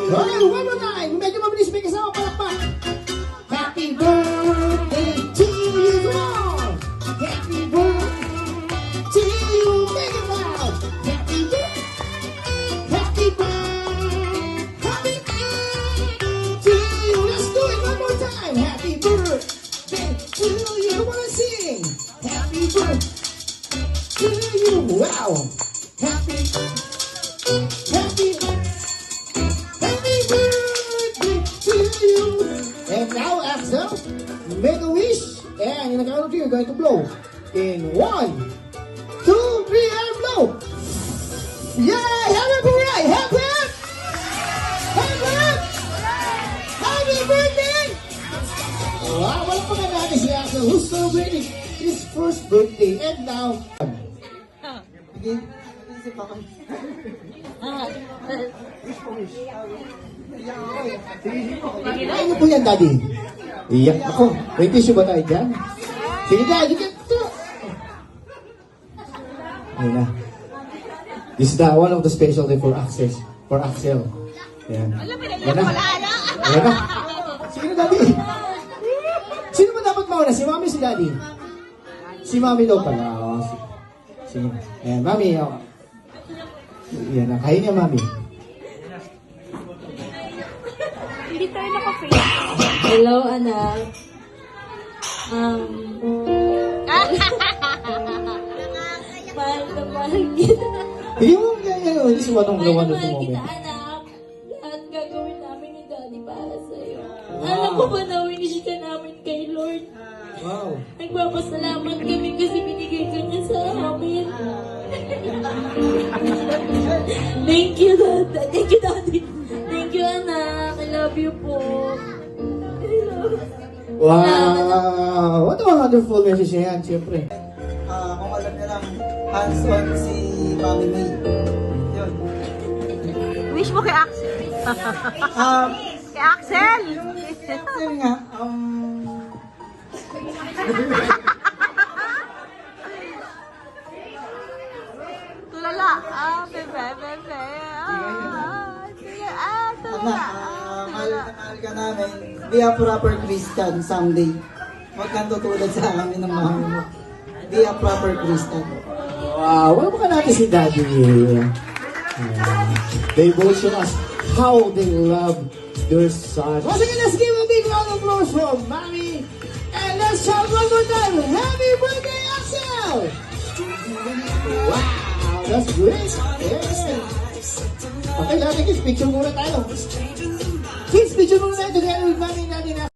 Okay, one more time. Medyo mabilis, may kasama palakpak. Happy birthday to you. Come on. Happy birthday to you. Make it loud. Happy birthday. Happy birthday. Happy birthday to you. Let's do it one more time. Happy birthday to you. Come on and sing. Happy birthday to you. Wow. Happy birthday to you. And now, Axel, make a wish. And in the count of three, you're going to blow. In 1, 2, 3, and blow. Yay! Happy birthday! Happy birthday! Wow, wala pa nga natin si Axel who's celebrating his first birthday. And now, sige, isip ako. Ano po yan, Daddy? Iyak ako. May tissue ba tayo dyan? Sige, Daddy. Ayun na. This is one of the special day for Axel. For Axel. Ayan. Ayan na. Ayan na. Sige na, Daddy. Sino ba dapat mauna? Si Mami, si Daddy? Si Mami daw pala. Oh, sige. Ayan, Mami. Oh. Ayan na. Kain niya, Mami. Hindi tayo naka-face. Hello, anak. Mahal na mahal kita. Hindi mo ganyan. Hindi si Manong Mahal gawa na na mahal ito, kita, Mami. anak. Lahat gagawin namin ni Daddy para sa'yo. Alam mo ba na winish ka namin kay Lord? Wow. Nagpapasalamat kami kasi binigay ka niya sa amin. Thank you, Dad. Thank you, Daddy. Thank you, anak. I love you po. I love you. Wow! What a wonderful message yan, siyempre. Kung alam niya lang, hands-on si Mami May. Yun. Wish mo kay Axel. Kay Axel! Yun nga, Tulala. Bebe, bebe. Tulala. mahal na mahal ka namin. Be a proper Christian someday. Huwag kang tutulad sa amin ng mami mo. Be a proper Christian. Wow! Wala pa ka natin si Daddy. They both show us how they love their son. Once again, let's give a big round of applause for Mommy. And let's shout one more time. Happy birthday, Axel! Wow! That's great. Yes. Okay, natin kids, picture muna tayo. Kids, picture muna tayo together with Mommy and Daddy.